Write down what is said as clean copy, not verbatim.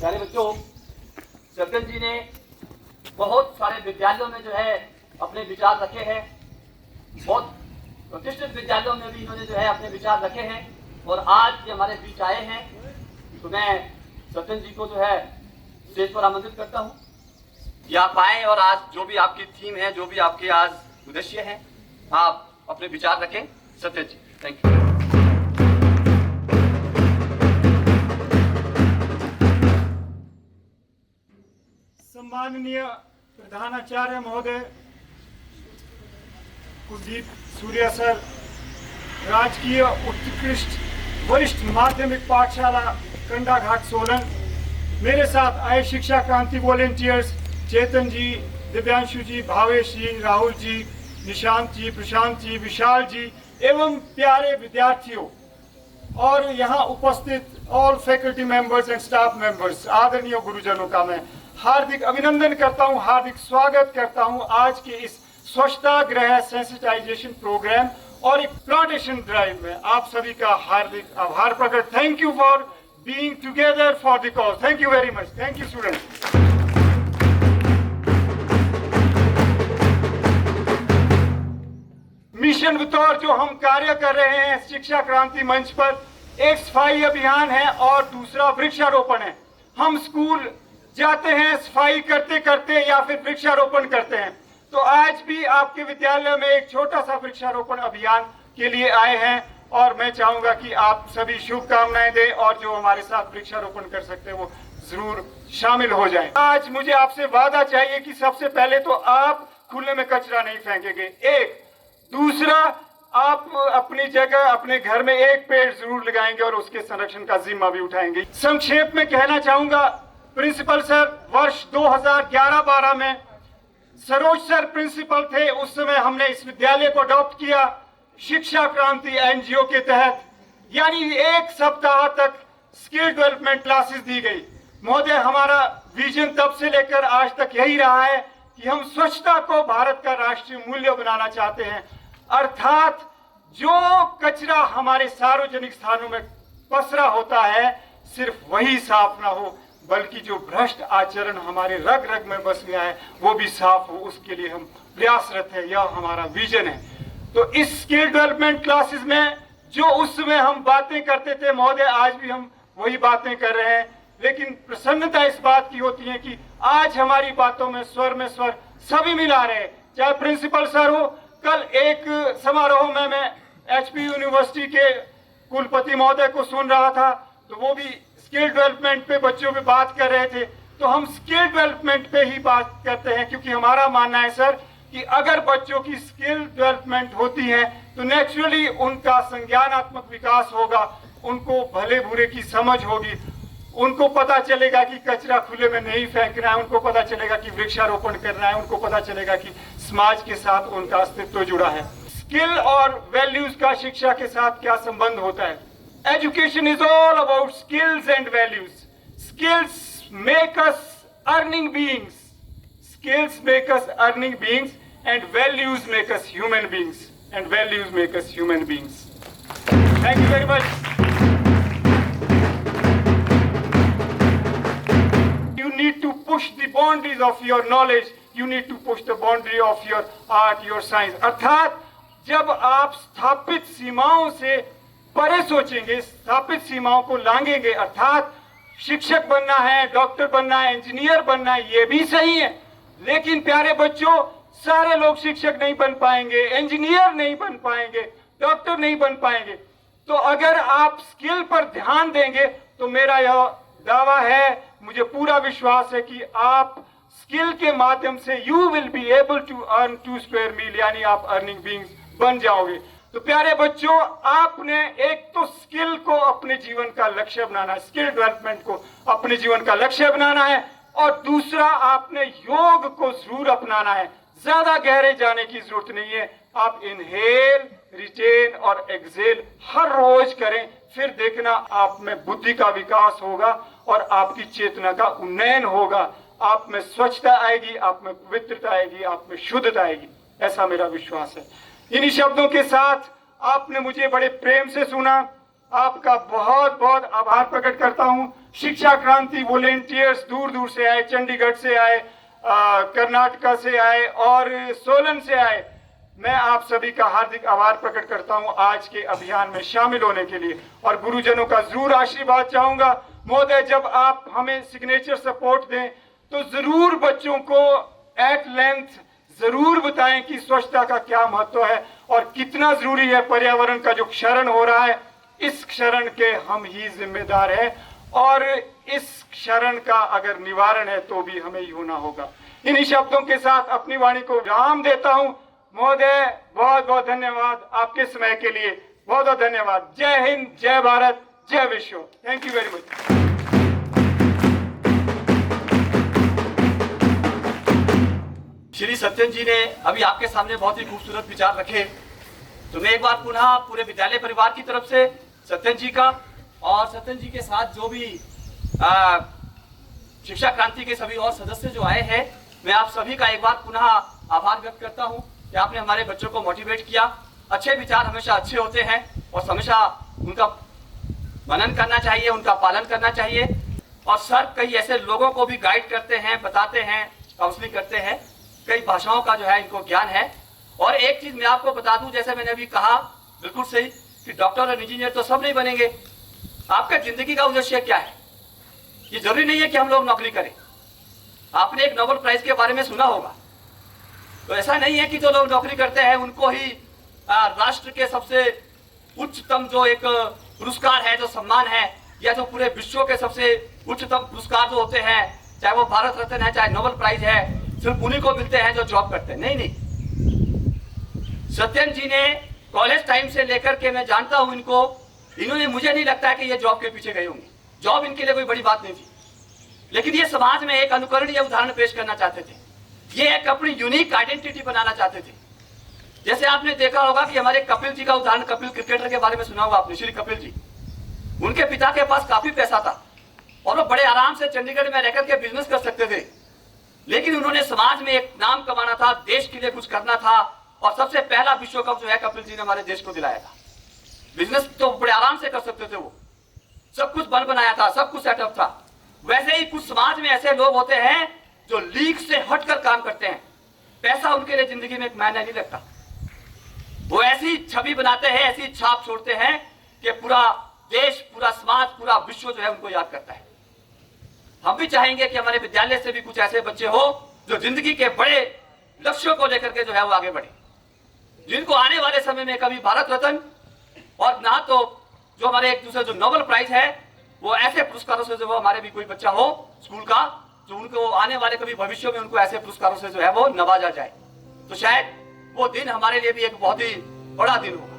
प्यारे बच्चों, सत्यन जी ने बहुत सारे विद्यालयों में जो है अपने विचार रखे हैं, बहुत प्रतिष्ठित विद्यालयों में भी इन्होंने जो है अपने विचार रखे हैं और आज ये हमारे बीच आए हैं। तो मैं सत्यन जी को जो है स्टेज पर आमंत्रित करता हूँ कि आप आए और आज जो भी आपकी थीम है, जो भी आपके आज उद्देश्य है, आप अपने विचार रखें। सत्यन जी, थैंक यू। सम्माननीय प्रधानाचार्य महोदय कुलदीप सूर्या सर, राजकीय उत्कृष्ट वरिष्ठ माध्यमिक पाठशाला कंडाघाट सोलन, मेरे साथ आए शिक्षा क्रांति वॉलेंटियर्स चेतन जी, दिव्यांशु जी, भावेश जी, राहुल जी, निशांत जी, प्रशांत जी, विशाल जी एवं प्यारे विद्यार्थियों और यहाँ उपस्थित all faculty members and staff members, आदरणीय गुरुजनों का मैं हार्दिक अभिनंदन करता हूँ, हार्दिक स्वागत करता हूँ आज के इस स्वच्छता गृह सेंसिटाइजेशन प्रोग्राम और एक प्लांटेशन ड्राइव में आप सभी का हार्दिक आभार प्रकट। Thank you for being together for the cause. Thank you very much. Thank you students. Mission बतौर जो हम कार्य कर रहे हैं शिक्षा क्रांति मंच पर, एक सफाई अभियान है और दूसरा वृक्षारोपण है। हम स्कूल जाते हैं, सफाई करते करते या फिर वृक्षारोपण करते हैं, तो आज भी आपके विद्यालय में एक छोटा सा वृक्षारोपण अभियान के लिए आए हैं और मैं चाहूंगा कि आप सभी शुभकामनाएं दें और जो हमारे साथ वृक्षारोपण कर सकते हैं वो जरूर शामिल हो जाएं। आज मुझे आपसे वादा चाहिए कि सबसे पहले तो आप खुले में कचरा नहीं फेंकेंगे, एक। दूसरा, आप अपनी जगह अपने घर में एक पेड़ जरूर लगाएंगे और उसके संरक्षण का जिम्मा भी उठाएंगे। संक्षेप में कहना चाहूंगा, प्रिंसिपल सर वर्ष 2011-12 में सरोज सर प्रिंसिपल थे, उस समय हमने इस विद्यालय को अडॉप्ट किया शिक्षा क्रांति एनजीओ के तहत, यानी एक सप्ताह तक स्किल डेवलपमेंट क्लासेस दी गई। महोदय, हमारा विजन तब से लेकर आज तक यही रहा है कि हम स्वच्छता को भारत का राष्ट्रीय मूल्य बनाना चाहते हैं, अर्थात जो कचरा हमारे सार्वजनिक स्थानों में पसरा होता है सिर्फ वही साफ ना हो, बल्कि जो भ्रष्ट आचरण हमारे रग रग में बस गया है वो भी साफ हो, उसके लिए हम प्रयासरत है। यह हमारा विजन है। तो इस स्किल डेवलपमेंट क्लासेस में जो उस समय हम बातें करते थे महोदय, आज भी हम वही बातें कर रहे हैं, लेकिन प्रसन्नता इस बात की होती है कि आज हमारी बातों में स्वर सभी मिला रहे हैं, चाहे प्रिंसिपल सर हो। कल एक समारोह में मैं एचपी यूनिवर्सिटी के कुलपति महोदय को सुन रहा था, तो वो भी स्किल डेवलपमेंट पे बच्चों पे बात कर रहे थे। तो हम स्किल डेवलपमेंट पे ही बात करते हैं क्योंकि हमारा मानना है सर कि अगर बच्चों की स्किल डेवलपमेंट होती है तो नेचुरली उनका संज्ञानात्मक विकास होगा, उनको भले बुरे की समझ होगी, उनको पता चलेगा कि कचरा खुले में नहीं फेंकना है, उनको पता चलेगा कि वृक्षारोपण करना है, उनको पता चलेगा कि समाज के साथ उनका अस्तित्व जुड़ा है। स्किल और वैल्यूज का शिक्षा के साथ क्या संबंध होता है? Education is all about skills and values. Skills make us earning beings. Skills make us earning beings and values make us human beings. And values make us human beings. Thank you very much. You need to push the boundaries of your knowledge. You need to push the boundary of your art, your science. अर्थात जब आप स्थापित सीमाओं से परे सोचेंगे, स्थापित सीमाओं को लांघेंगे, अर्थात शिक्षक बनना है, डॉक्टर बनना है, इंजीनियर बनना है, ये भी सही है, लेकिन प्यारे बच्चों सारे लोग शिक्षक नहीं बन पाएंगे, इंजीनियर नहीं बन पाएंगे, डॉक्टर नहीं बन पाएंगे। तो अगर आप स्किल पर ध्यान देंगे तो मेरा यह दावा है, मुझे पूरा विश्वास है कि आप स्किल के माध्यम से you will be able to earn 2 square mile, यानी आप अर्निंग बीइंग्स बन जाओगे। तो प्यारे बच्चों, आपने एक तो स्किल को अपने जीवन का लक्ष्य बनाना है, स्किल डेवलपमेंट को अपने जीवन का लक्ष्य बनाना है, और दूसरा आपने योग को जरूर अपनाना है। ज्यादा गहरे जाने की जरूरत नहीं है, आप इनहेल, रिटेन और एक्सेल हर रोज करें, फिर देखना आप में बुद्धि का विकास होगा और आपकी चेतना का उन्नयन होगा, आप में स्वच्छता आएगी, आप में पवित्रता आएगी, आप में शुद्धता आएगी, ऐसा मेरा विश्वास है। इन्हीं शब्दों के साथ आपने मुझे बड़े प्रेम से सुना, आपका बहुत बहुत आभार प्रकट करता हूं। शिक्षा क्रांति वॉलेंटियर्स दूर दूर से आए, चंडीगढ़ से आए, कर्नाटका से आए और सोलन से आए। मैं आप सभी का हार्दिक आभार प्रकट करता हूं आज के अभियान में शामिल होने के लिए और गुरुजनों का जरूर आशीर्वाद चाहूंगा। महोदय, जब आप हमें सिग्नेचर सपोर्ट दें तो जरूर बच्चों को एट लेंथ जरूर बताएं कि स्वच्छता का क्या महत्व है और कितना जरूरी है। पर्यावरण का जो क्षरण हो रहा है, इस क्षरण के हम ही जिम्मेदार हैं और इस क्षरण का अगर निवारण है तो भी हमें ही होना होगा। इन्हीं शब्दों के साथ अपनी वाणी को विराम देता हूं। महोदय, बहुत बहुत धन्यवाद आपके समय के लिए, बहुत बहुत धन्यवाद। जय हिंद, जय भारत, जय विश्व। Thank you very much. Shri Satyan ji ने अभी आपके सामने बहुत ही खूबसूरत विचार रखे, तो मैं एक बार पुनः पूरे विद्यालय परिवार की तरफ से सत्यन जी का और सत्यन जी के साथ जो भी शिक्षा क्रांति के सभी और सदस्य जो आए हैं, मैं आप सभी का एक बार पुनः आभार व्यक्त करता हूं कि आपने हमारे बच्चों को मोटिवेट किया। अच्छे विचार हमेशा अच्छे होते हैं और हमेशा उनका मनन करना चाहिए, उनका पालन करना चाहिए। और सर कई ऐसे लोगों को भी गाइड करते हैं, बताते हैं, काउंसलिंग करते हैं, कई भाषाओं का जो है इनको ज्ञान है। और एक चीज मैं आपको बता दूं, जैसे मैंने अभी कहा बिल्कुल सही कि डॉक्टर और इंजीनियर तो सब नहीं बनेंगे। आपका जिंदगी का उद्देश्य क्या है? ये जरूरी नहीं है कि हम लोग नौकरी करें। आपने एक नोबेल प्राइज के बारे में सुना होगा, तो ऐसा नहीं है कि जो लोग नौकरी करते हैं उनको ही राष्ट्र के सबसे उच्चतम जो एक पुरस्कार है, जो सम्मान है, या जो पूरे विश्व के सबसे उच्चतम पुरस्कार जो होते हैं, चाहे वो भारत रत्न है, चाहे नोबेल प्राइज है, सिर्फ उन्हीं को मिलते हैं जो जॉब करते हैं। नहीं नहीं, सत्यन जी ने कॉलेज टाइम से लेकर के मैं जानता हूं इनको, इन्होंने, मुझे नहीं लगता है कि ये जॉब के पीछे गए होंगे। जॉब इनके लिए कोई बड़ी बात नहीं थी, लेकिन ये समाज में एक अनुकरणीय उदाहरण पेश करना चाहते थे। ये एक अपनी यूनिक आइडेंटिटी बनाना चाहते थे। जैसे आपने देखा होगा कि हमारे कपिल जी का उदाहरण, कपिल क्रिकेटर के बारे में सुना होगा आपने, श्री कपिल जी। उनके पिता के पास काफी पैसा था और वो बड़े आराम से चंडीगढ़ में रहकर के बिजनेस कर सकते थे, लेकिन उन्होंने समाज में एक नाम कमाना था, देश के लिए कुछ करना था, और सबसे पहला विश्व कप जो है कपिल जी ने हमारे देश को दिलाया था। बिजनेस तो बड़े आराम से कर सकते थे, वो सब कुछ बन बनाया था, सब कुछ सेटअप था। वैसे ही कुछ समाज में ऐसे लोग होते हैं जो लीक से हटकर काम करते हैं। पैसा उनके लिए जिंदगी में एक मायने नहीं लगता। वो ऐसी छवि बनाते हैं, ऐसी छाप छोड़ते हैं कि पूरा देश, पूरा समाज, पूरा विश्व जो है उनको याद करता है। हम भी चाहेंगे कि हमारे विद्यालय से भी कुछ ऐसे बच्चे हो जो जिंदगी के बड़े लक्ष्यों को लेकर के जो है वो आगे बढ़े, जिनको आने वाले समय में कभी भारत रत्न और ना तो जो हमारे एक दूसरे जो नोबेल प्राइज है, वो ऐसे पुरस्कारों से जो वो हमारे भी कोई बच्चा हो स्कूल का, जो उनको आने वाले कभी भविष्य में उनको ऐसे पुरस्कारों से जो है वो नवाजा जाए। तो शायद वो दिन हमारे लिए भी एक बहुत ही बड़ा दिन होगा।